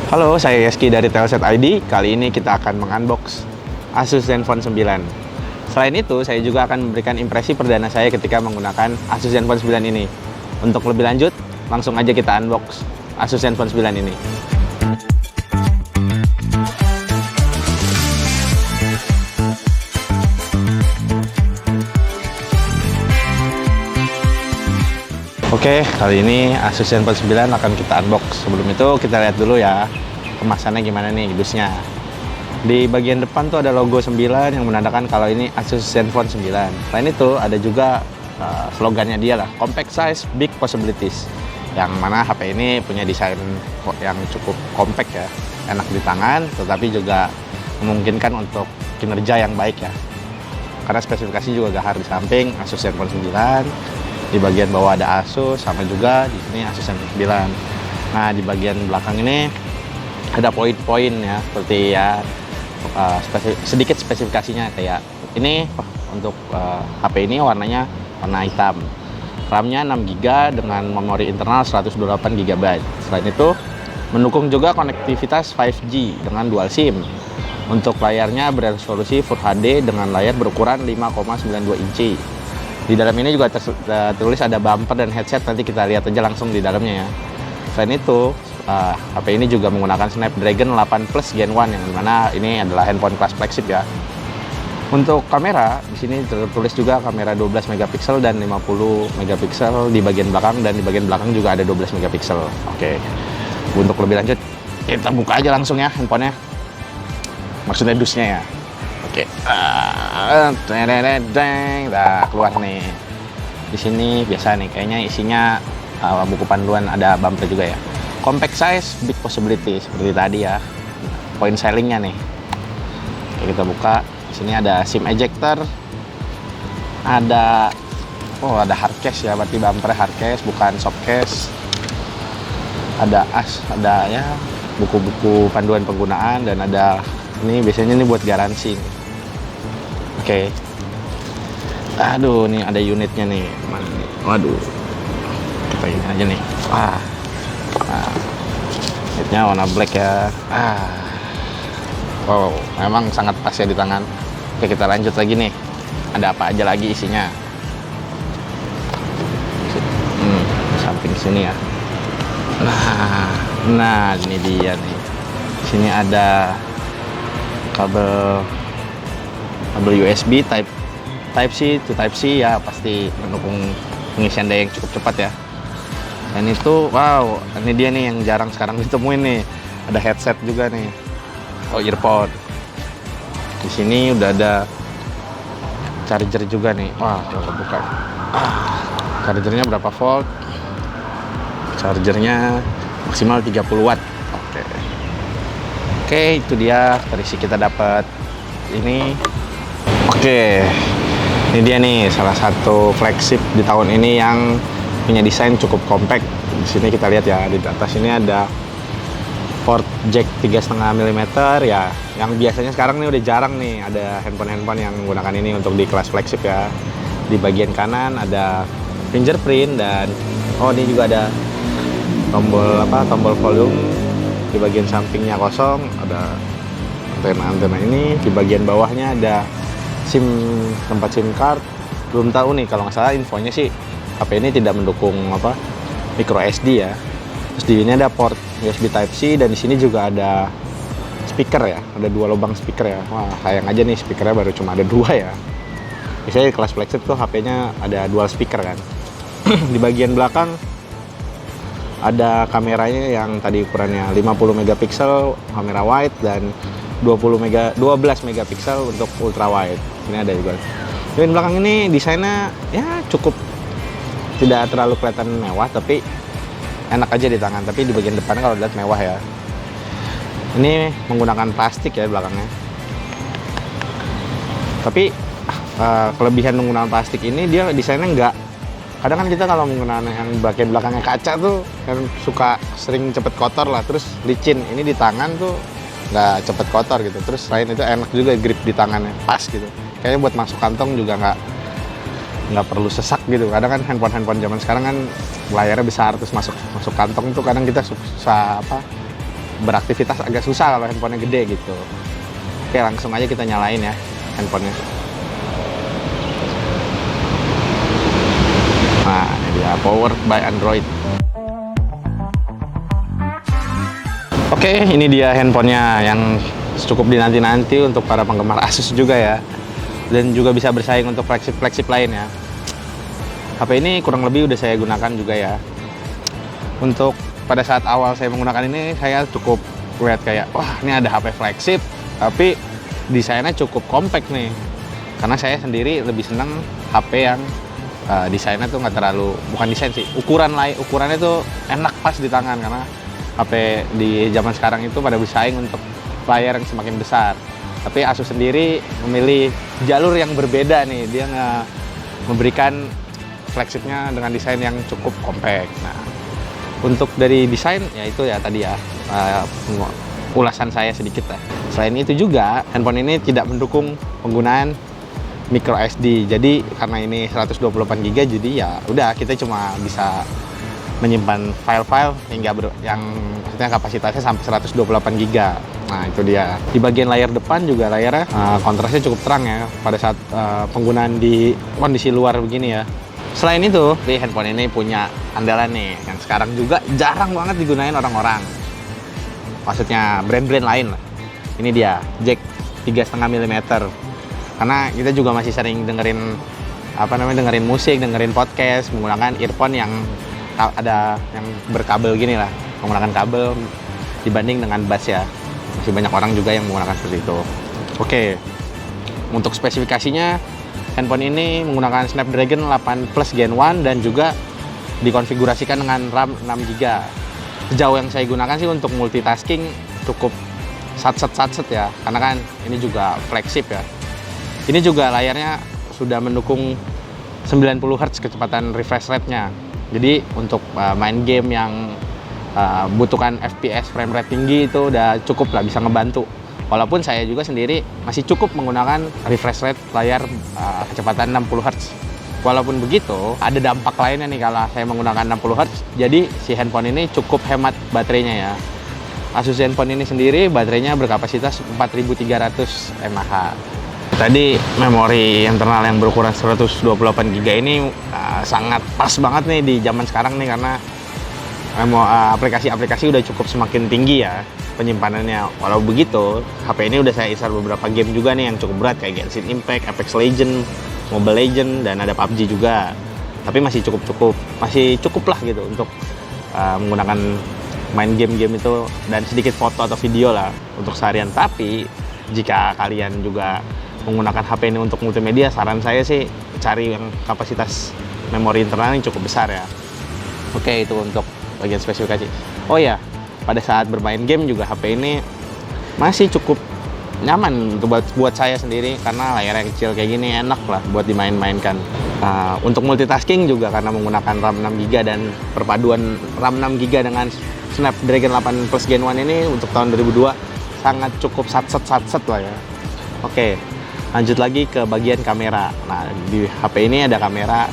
Halo, saya Yeski dari Telset ID. Kali ini kita akan mengunbox Asus Zenfone 9. Selain itu, saya juga akan memberikan impresi perdana saya ketika menggunakan Asus Zenfone 9 ini. Untuk lebih lanjut, langsung aja kita unbox Asus Zenfone 9 ini. Oke, kali ini Asus Zenfone 9 akan kita unbox. Sebelum itu kita lihat dulu ya kemasannya gimana nih dusnya. Di bagian depan tuh ada logo 9 yang menandakan kalau ini Asus Zenfone 9. Selain itu ada juga slogannya dia lah, Compact Size, Big Possibilities. Yang mana HP ini punya desain yang cukup compact ya, enak di tangan, tetapi juga memungkinkan untuk kinerja yang baik ya. Karena spesifikasi juga gahar di samping Asus Zenfone 9. Di bagian bawah ada Asus, sama juga di sini Asus Zenfone 9. Nah, di bagian belakang ini ada poin-poin ya, seperti ya sedikit spesifikasinya kayak ini untuk HP ini warnanya warna hitam. RAM-nya 6GB dengan memori internal 128GB. Selain itu, mendukung juga konektivitas 5G dengan dual SIM. Untuk layarnya beresolusi Full HD dengan layar berukuran 5,92 inci. Di dalam ini juga tertulis ada bumper dan headset, nanti kita lihat aja langsung di dalamnya ya. Selain itu, HP ini juga menggunakan Snapdragon 8 Plus Gen 1 yang dimana ini adalah handphone kelas flagship ya. Untuk kamera, di sini tertulis juga kamera 12 megapiksel dan 50 megapiksel di bagian belakang, dan di bagian belakang juga ada 12 megapiksel. Oke. Untuk lebih lanjut, kita buka aja langsung ya handphonenya. Maksudnya dusnya ya. Oke, nah, keluar nih. Di sini biasa nih, kayaknya isinya buku panduan, ada bumper juga ya. Compact size, big possibility seperti tadi ya. Point sellingnya nih. Oke, kita buka. Di sini ada SIM ejector, ada hard case ya, berarti bumper hard case bukan soft case. Ada ya buku-buku panduan penggunaan, dan ada ini biasanya ini buat garansi. Oke. Aduh, nih ada unitnya nih. Mana nih? Waduh. Kita ini aja nih. Unitnya warna black ya. Wow, memang sangat pas ya di tangan. Oke, kita lanjut lagi nih. Ada apa aja lagi isinya? Samping sini ya. Nah, ini dia nih. Sini ada kabel USB Type C to Type C ya, pasti mendukung pengisian daya yang cukup cepat ya. Dan itu, wow, ini dia nih yang jarang sekarang ditemuin nih. Ada headset juga nih. Earpod. Di sini udah ada charger juga nih. Wah, coba buka. Chargernya berapa volt? Chargernya maksimal 30 watt. Oke, itu dia versi kita dapat ini. Oke, ini dia nih salah satu flagship di tahun ini yang punya desain cukup compact. Di sini kita lihat ya, di atas ini ada port jack 3,5 mm ya, yang biasanya sekarang nih udah jarang nih ada handphone yang menggunakan ini untuk di kelas flagship ya. Di bagian kanan ada fingerprint, dan ini juga ada tombol volume. Di bagian sampingnya kosong, ada antena ini. Di bagian bawahnya ada tempat SIM card. Belum tahu nih, kalau nggak salah infonya sih HP ini tidak mendukung micro SD ya. Terus di sini ada port USB Type C, dan di sini juga ada speaker ya, ada 2 lubang speaker ya. Wah, sayang aja nih speakernya baru cuma ada 2 ya. Biasanya di kelas flagship tuh HP-nya ada dual speaker kan. Di bagian belakang ada kameranya yang tadi ukurannya 50 megapiksel kamera wide, dan 12 megapiksel untuk ultra wide. Ini ada juga. Di belakang ini desainnya ya cukup tidak terlalu kelihatan mewah, tapi enak aja di tangan. Tapi di bagian depannya kalau lihat mewah ya. Ini menggunakan plastik ya belakangnya. Tapi kelebihan menggunakan plastik ini, dia desainnya enggak. Kadang kan kita kalau menggunakan yang bagian belakangnya kaca tuh kan suka sering cepet kotor lah, terus licin. Ini di tangan tuh nggak cepet kotor gitu. Terus selain itu enak juga grip di tangannya, pas gitu. Kayaknya buat masuk kantong juga nggak perlu sesak gitu. Kadang kan handphone zaman sekarang kan layarnya besar, terus masuk kantong tuh kadang kita susah beraktivitas agak susah kalau handphonenya gede gitu. Oke, langsung aja kita nyalain ya handphonenya. Nah, ini dia, powered by Android. Oke, ini dia handphonenya yang cukup dinanti-nanti untuk para penggemar Asus juga ya. Dan juga bisa bersaing untuk flagship lain ya. HP ini kurang lebih udah saya gunakan juga ya. Untuk pada saat awal saya menggunakan ini, saya cukup lihat kayak, wah ini ada HP flagship, tapi desainnya cukup compact nih. Karena saya sendiri lebih seneng HP yang desainnya tuh nggak terlalu, bukan desain sih, ukurannya tuh enak pas di tangan. Karena HP di zaman sekarang itu pada bersaing untuk layar yang semakin besar. Tapi Asus sendiri memilih jalur yang berbeda nih. Dia memberikan flagshipnya dengan desain yang cukup compact. Nah, untuk dari desain ya itu ya tadi ya ulasan saya sedikit lah. Selain itu juga handphone ini tidak mendukung penggunaan micro SD. Jadi karena ini 128GB, jadi ya udah kita cuma bisa menyimpan file-file hingga yang maksudnya kapasitasnya sampai 128GB. Nah, itu dia. Di bagian layar depan juga layarnya kontrasnya cukup terang ya pada saat penggunaan di kondisi luar begini ya. Selain itu, di handphone ini punya andalan nih yang sekarang juga jarang banget digunain orang-orang. Maksudnya brand-brand lain lah. Ini dia, jack 3,5 mm. Karena kita juga masih sering dengerin musik, dengerin podcast menggunakan earphone yang ada yang berkabel gini lah, menggunakan kabel dibanding dengan bass ya. Masih banyak orang juga yang menggunakan seperti itu. Oke, untuk spesifikasinya handphone ini menggunakan Snapdragon 8 Plus Gen 1 dan juga dikonfigurasikan dengan RAM 6GB. Sejauh yang saya gunakan sih untuk multitasking cukup satset ya, karena kan ini juga flagship ya. Ini juga layarnya sudah mendukung 90 Hz kecepatan refresh rate-nya. Jadi untuk main game yang butuhkan FPS frame rate tinggi itu udah cukup lah, bisa ngebantu. Walaupun saya juga sendiri masih cukup menggunakan refresh rate layar kecepatan 60 Hz. Walaupun begitu, ada dampak lainnya nih kalau saya menggunakan 60 Hz. Jadi si handphone ini cukup hemat baterainya ya. Asus handphone ini sendiri baterainya berkapasitas 4300 mAh. Tadi memori internal yang berukuran 128GB ini sangat pas banget nih di zaman sekarang nih, karena aplikasi-aplikasi udah cukup semakin tinggi ya penyimpanannya. Walau begitu, HP ini udah saya install beberapa game juga nih yang cukup berat kayak Genshin Impact, Apex Legends, Mobile Legends, dan ada PUBG juga. Tapi masih cukup lah gitu untuk menggunakan main game-game itu dan sedikit foto atau video lah untuk seharian. Tapi jika kalian juga menggunakan HP ini untuk multimedia, saran saya sih cari yang kapasitas memori internal yang cukup besar ya. Oke, itu untuk bagian spesifikasi. Oh ya, pada saat bermain game juga HP ini masih cukup nyaman buat saya sendiri, karena layarnya kecil kayak gini enak lah buat dimain-mainkan. Untuk multitasking juga karena menggunakan RAM 6GB dan perpaduan RAM 6GB dengan Snapdragon 8 Plus Gen 1 ini untuk tahun 2002 sangat cukup satset lah ya. Oke, lanjut lagi ke bagian kamera. Nah, di HP ini ada kamera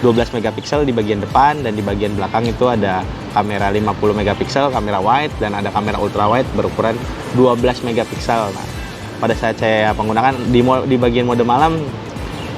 12 megapiksel di bagian depan, dan di bagian belakang itu ada kamera 50 megapiksel, kamera wide, dan ada kamera ultra wide berukuran 12 megapiksel. Nah, pada saat saya menggunakan di bagian mode malam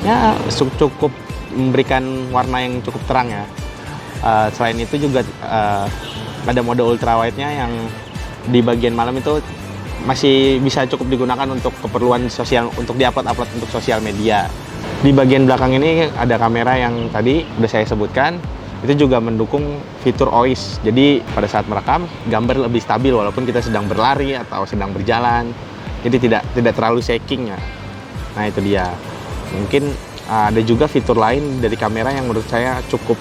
ya cukup memberikan warna yang cukup terang ya. Selain itu juga ada mode ultra wide-nya yang di bagian malam itu masih bisa cukup digunakan untuk keperluan sosial, untuk diupload untuk sosial media. Di bagian belakang ini ada kamera yang tadi udah saya sebutkan, itu juga mendukung fitur OIS. Jadi pada saat merekam, gambar lebih stabil walaupun kita sedang berlari atau sedang berjalan. Jadi tidak terlalu shaking ya. Nah, itu dia. Mungkin ada juga fitur lain dari kamera yang menurut saya cukup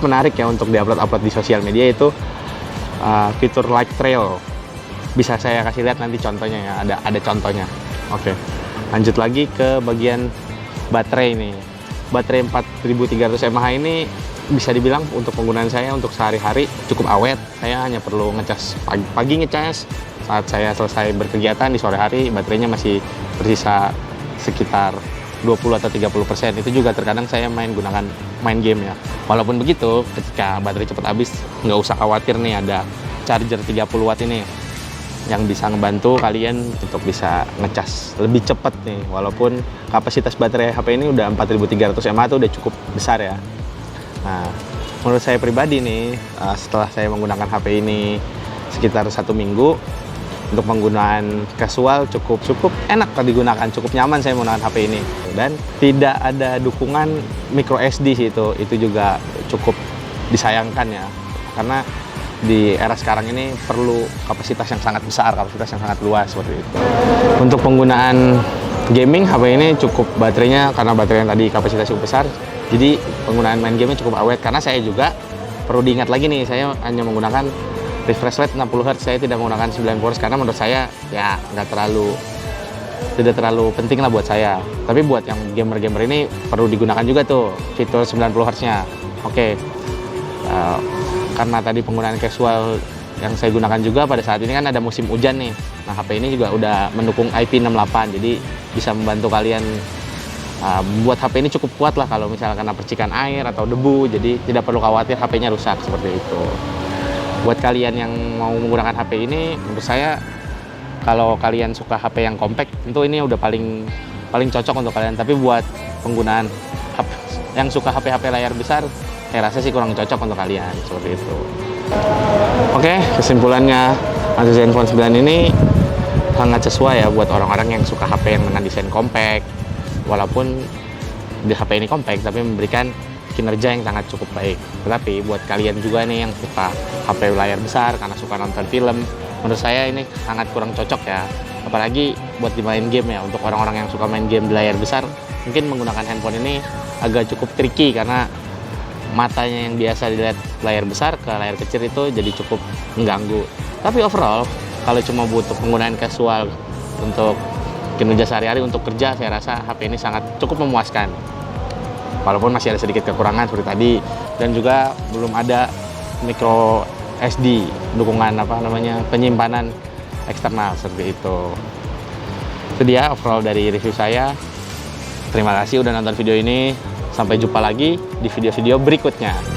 menarik ya untuk diupload di sosial media, itu fitur light trail. Bisa saya kasih lihat nanti contohnya ya, ada contohnya. Oke, lanjut lagi ke bagian baterai ini. Baterai 4300 mAh ini bisa dibilang untuk penggunaan saya untuk sehari-hari cukup awet. Saya hanya perlu ngecas pagi ngecas, saat saya selesai berkegiatan di sore hari baterainya masih bersisa sekitar 20 atau 30%. Itu juga terkadang saya main game ya. Walaupun begitu, ketika baterai cepat habis, nggak usah khawatir nih ada charger 30 watt ini yang bisa ngebantu kalian untuk bisa ngecas lebih cepat nih, walaupun kapasitas baterai HP ini udah 4300 mAh tuh udah cukup besar ya. Nah, menurut saya pribadi nih, setelah saya menggunakan HP ini sekitar 1 minggu, untuk penggunaan casual cukup enak digunakan, cukup nyaman saya menggunakan HP ini. Dan tidak ada dukungan micro SD sih, itu juga cukup disayangkan ya, karena di era sekarang ini perlu kapasitas yang sangat besar, kapasitas yang sangat luas seperti itu. Untuk penggunaan gaming, HP ini cukup baterainya, karena baterai yang tadi kapasitas cukup besar, jadi penggunaan main game cukup awet. Karena saya juga perlu diingat lagi nih, saya hanya menggunakan refresh rate 60 Hz, saya tidak menggunakan 90 Hz karena menurut saya ya tidak terlalu penting lah buat saya. Tapi buat yang gamer-gamer ini perlu digunakan juga tuh fitur 90 Hz-nya. Oke. Karena tadi penggunaan casual yang saya gunakan juga pada saat ini kan ada musim hujan nih. Nah, HP ini juga udah mendukung IP68, jadi bisa membantu kalian buat HP ini cukup kuat lah kalau misalnya kena percikan air atau debu, jadi tidak perlu khawatir HP-nya rusak seperti itu. Buat kalian yang mau menggunakan HP ini, menurut saya kalau kalian suka HP yang compact, tentu ini udah paling cocok untuk kalian. Tapi buat penggunaan HP, yang suka HP layar besar, saya rasa sih kurang cocok untuk kalian seperti itu. Oke, kesimpulannya Asus Zenfone 9 ini sangat sesuai ya buat orang-orang yang suka HP yang dengan desain compact. Walaupun di HP ini compact, tapi memberikan kinerja yang sangat cukup baik. Tetapi buat kalian juga nih yang suka HP layar besar karena suka nonton film, menurut saya ini sangat kurang cocok ya. Apalagi buat dimain game ya, untuk orang-orang yang suka main game di layar besar, mungkin menggunakan handphone ini agak cukup tricky karena matanya yang biasa dilihat layar besar ke layar kecil itu jadi cukup mengganggu. Tapi overall, kalau cuma butuh penggunaan casual untuk kinerja sehari-hari, untuk kerja, saya rasa HP ini sangat cukup memuaskan. Walaupun masih ada sedikit kekurangan seperti tadi, dan juga belum ada micro SD, dukungan penyimpanan eksternal seperti itu. Itu dia overall dari review saya. Terima kasih udah nonton video ini. Sampai jumpa lagi di video-video berikutnya.